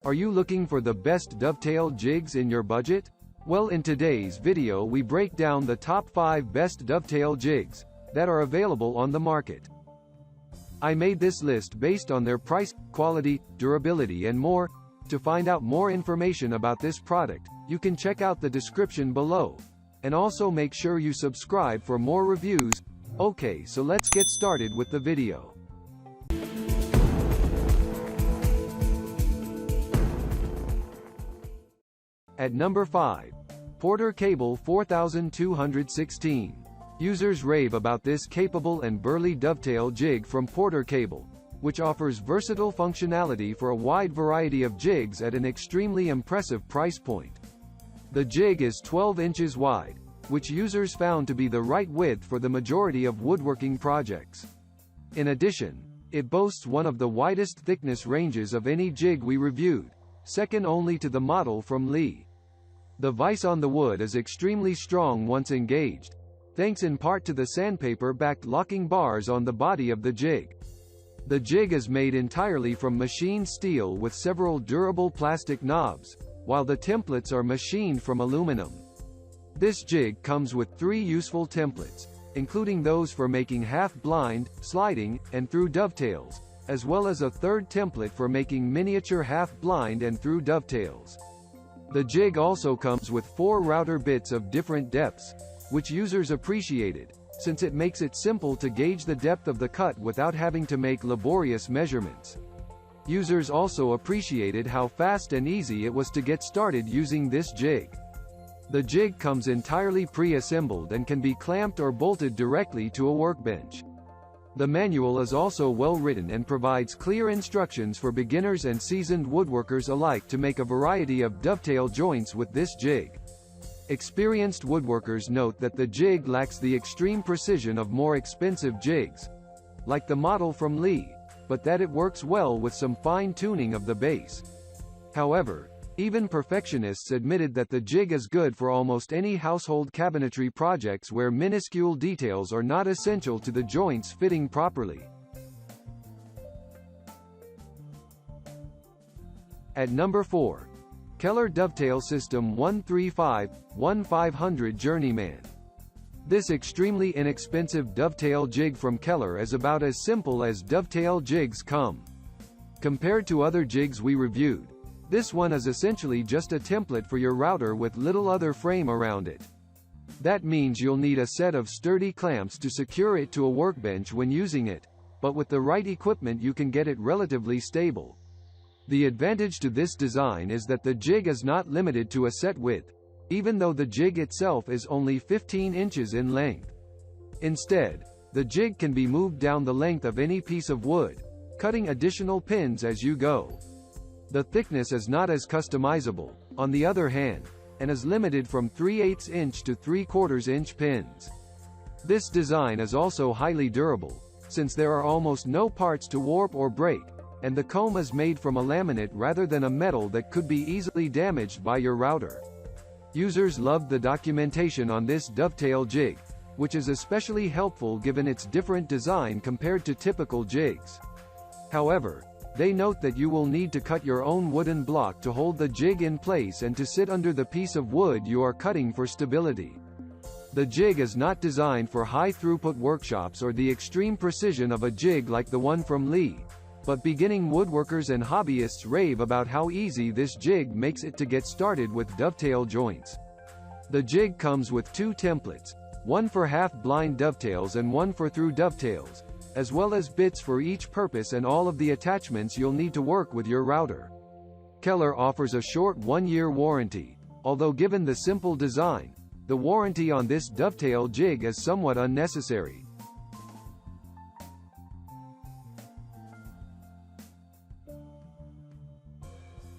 Are you looking for the best dovetail jigs in your budget? Well, in today's video we break down the top 5 best dovetail jigs that are available on the market. I made this list based on their price, quality, durability and more. To find out more information about this product, you can check out the description below. And also make sure you subscribe for more reviews. Okay, so let's get started with the video. At number 5. PorterCable 4216. Users rave about this capable and burly dovetail jig from PorterCable, which offers versatile functionality for a wide variety of jigs at an extremely impressive price point. The jig is 12 inches wide, which users found to be the right width for the majority of woodworking projects. In addition, it boasts one of the widest thickness ranges of any jig we reviewed, second only to the model from Leigh. The vise on the wood is extremely strong once engaged, thanks in part to the sandpaper-backed locking bars on the body of the jig. The jig is made entirely from machined steel with several durable plastic knobs, while the templates are machined from aluminum. This jig comes with 3 useful templates, including those for making half-blind, sliding, and through dovetails, as well as a third template for making miniature half-blind and through dovetails. The jig also comes with 4 router bits of different depths, which users appreciated, since it makes it simple to gauge the depth of the cut without having to make laborious measurements. Users also appreciated how fast and easy it was to get started using this jig. The jig comes entirely pre-assembled and can be clamped or bolted directly to a workbench. The manual is also well written and provides clear instructions for beginners and seasoned woodworkers alike to make a variety of dovetail joints with this jig. Experienced woodworkers note that the jig lacks the extreme precision of more expensive jigs, like the model from Leigh, but that it works well with some fine-tuning of the base. However, even perfectionists admitted that the jig is good for almost any household cabinetry projects where minuscule details are not essential to the joints fitting properly. At number 4. Keller Dovetail System 135-1500 Journeyman. This extremely inexpensive dovetail jig from Keller is about as simple as dovetail jigs come. Compared to other jigs we reviewed, this one is essentially just a template for your router with little other frame around it. That means you'll need a set of sturdy clamps to secure it to a workbench when using it, but with the right equipment you can get it relatively stable. The advantage to this design is that the jig is not limited to a set width, even though the jig itself is only 15 inches in length. Instead, the jig can be moved down the length of any piece of wood, cutting additional pins as you go. The thickness is not as customizable, on the other hand, and is limited from 3/8 inch to 3/4 inch pins. This design is also highly durable, since there are almost no parts to warp or break, and the comb is made from a laminate rather than a metal that could be easily damaged by your router. Users loved the documentation on this dovetail jig, which is especially helpful given its different design compared to typical jigs. However, they note that you will need to cut your own wooden block to hold the jig in place and to sit under the piece of wood you are cutting for stability. The jig is not designed for high-throughput workshops or the extreme precision of a jig like the one from Leigh, but beginning woodworkers and hobbyists rave about how easy this jig makes it to get started with dovetail joints. The jig comes with 2 templates, one for half-blind dovetails and one for through dovetails, as well as bits for each purpose and all of the attachments you'll need to work with your router. Keller offers a short 1-year warranty, although given the simple design, the warranty on this dovetail jig is somewhat unnecessary.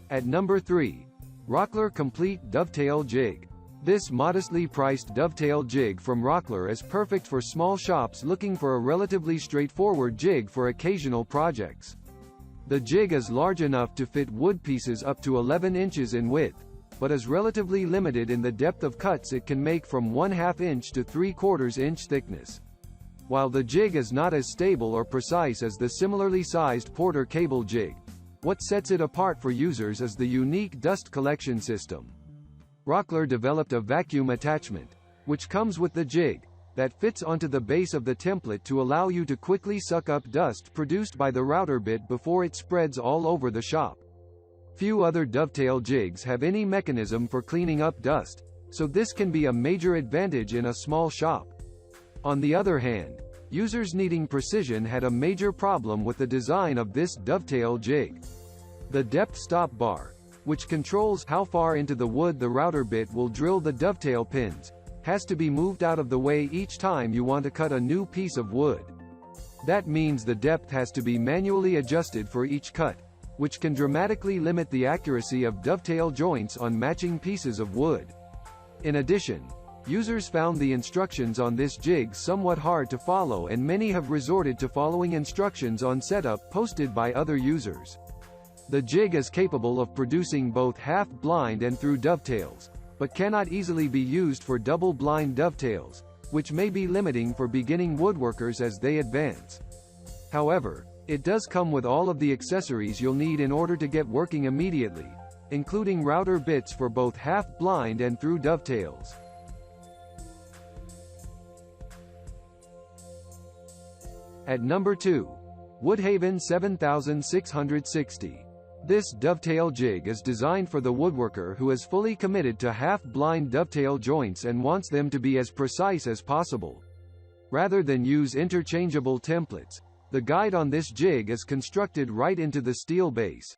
At number 3. Rockwell Complete Dovetail Jig. This modestly priced dovetail jig from Rockwell is perfect for small shops looking for a relatively straightforward jig for occasional projects. The jig is large enough to fit wood pieces up to 11 inches in width, but is relatively limited in the depth of cuts it can make from 1/2 inch to 3/4 inch thickness. While the jig is not as stable or precise as the similarly sized PorterCable jig, What sets it apart for users is the unique dust collection system. Rockwell developed a vacuum attachment, which comes with the jig, that fits onto the base of the template to allow you to quickly suck up dust produced by the router bit before it spreads all over the shop. Few other dovetail jigs have any mechanism for cleaning up dust, so this can be a major advantage in a small shop. On the other hand, users needing precision had a major problem with the design of this dovetail jig. The depth stop bar, which controls how far into the wood the router bit will drill the dovetail pins, has to be moved out of the way each time you want to cut a new piece of wood. That means the depth has to be manually adjusted for each cut, which can dramatically limit the accuracy of dovetail joints on matching pieces of wood. In addition, users found the instructions on this jig somewhat hard to follow, and many have resorted to following instructions on setup posted by other users. The jig is capable of producing both half-blind and through dovetails, but cannot easily be used for double-blind dovetails, which may be limiting for beginning woodworkers as they advance. However, it does come with all of the accessories you'll need in order to get working immediately, including router bits for both half-blind and through dovetails. At number 2. Woodhaven 7660. This dovetail jig is designed for the woodworker who is fully committed to half-blind dovetail joints and wants them to be as precise as possible. Rather than use interchangeable templates, the guide on this jig is constructed right into the steel base.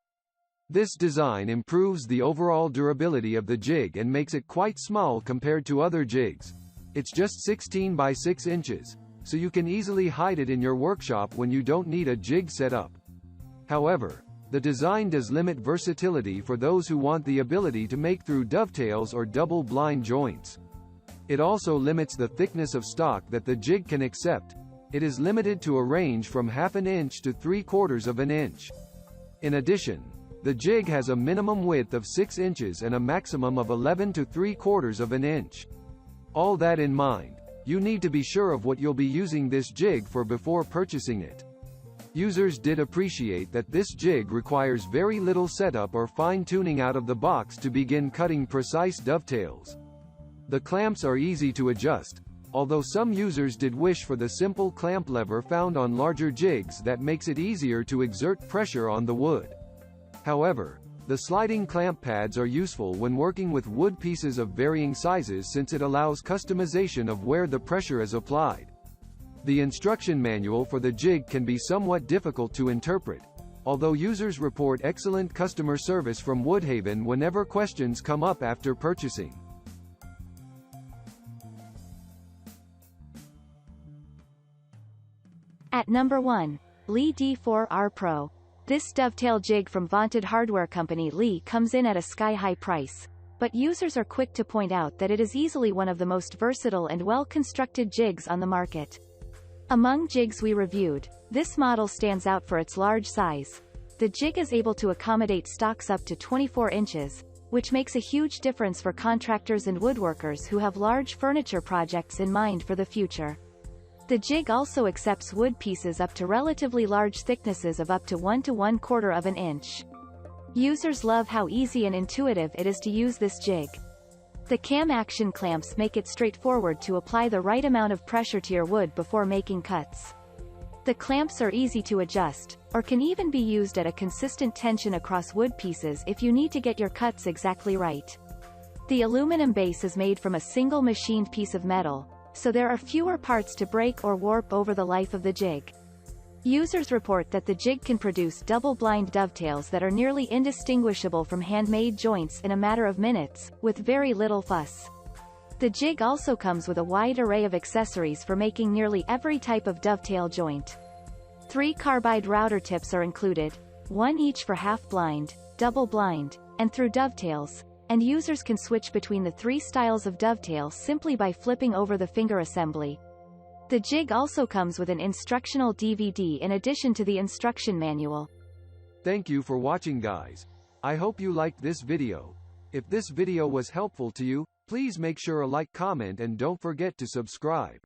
This design improves the overall durability of the jig and makes it quite small compared to other jigs. It's just 16 by 6 inches, so you can easily hide it in your workshop when you don't need a jig setup. However, the design does limit versatility for those who want the ability to make through dovetails or double-blind joints. It also limits the thickness of stock that the jig can accept. It is limited to a range from ½ inch to 3/4 of an inch. In addition, the jig has a minimum width of 6 inches and a maximum of 11 to 3/4 of an inch. All that in mind, you need to be sure of what you'll be using this jig for before purchasing it. Users did appreciate that this jig requires very little setup or fine-tuning out of the box to begin cutting precise dovetails. The clamps are easy to adjust, although some users did wish for the simple clamp lever found on larger jigs that makes it easier to exert pressure on the wood. However, the sliding clamp pads are useful when working with wood pieces of varying sizes since it allows customization of where the pressure is applied. The instruction manual for the jig can be somewhat difficult to interpret, although users report excellent customer service from Woodhaven whenever questions come up after purchasing. At number 1. Leigh D4R Pro. This dovetail jig from vaunted hardware company Leigh comes in at a sky-high price, but users are quick to point out that it is easily one of the most versatile and well-constructed jigs on the market. Among jigs we reviewed, this model stands out for its large size. The jig is able to accommodate stocks up to 24 inches, which makes a huge difference for contractors and woodworkers who have large furniture projects in mind for the future. The jig also accepts wood pieces up to relatively large thicknesses of up to 1 to 1/4 of an inch. Users love how easy and intuitive it is to use this jig. The cam action clamps make it straightforward to apply the right amount of pressure to your wood before making cuts. The clamps are easy to adjust, or can even be used at a consistent tension across wood pieces if you need to get your cuts exactly right. The aluminum base is made from a single machined piece of metal, so there are fewer parts to break or warp over the life of the jig. Users report that the jig can produce double-blind dovetails that are nearly indistinguishable from handmade joints in a matter of minutes, with very little fuss. The jig also comes with a wide array of accessories for making nearly every type of dovetail joint. 3 carbide router tips are included, 1 each for half-blind, double-blind, and through dovetails, and users can switch between the 3 styles of dovetail simply by flipping over the finger assembly. The jig also comes with an instructional DVD in addition to the instruction manual. Thank you for watching, guys. I hope you liked this video. If this video was helpful to you, please make sure to like, comment, and don't forget to subscribe.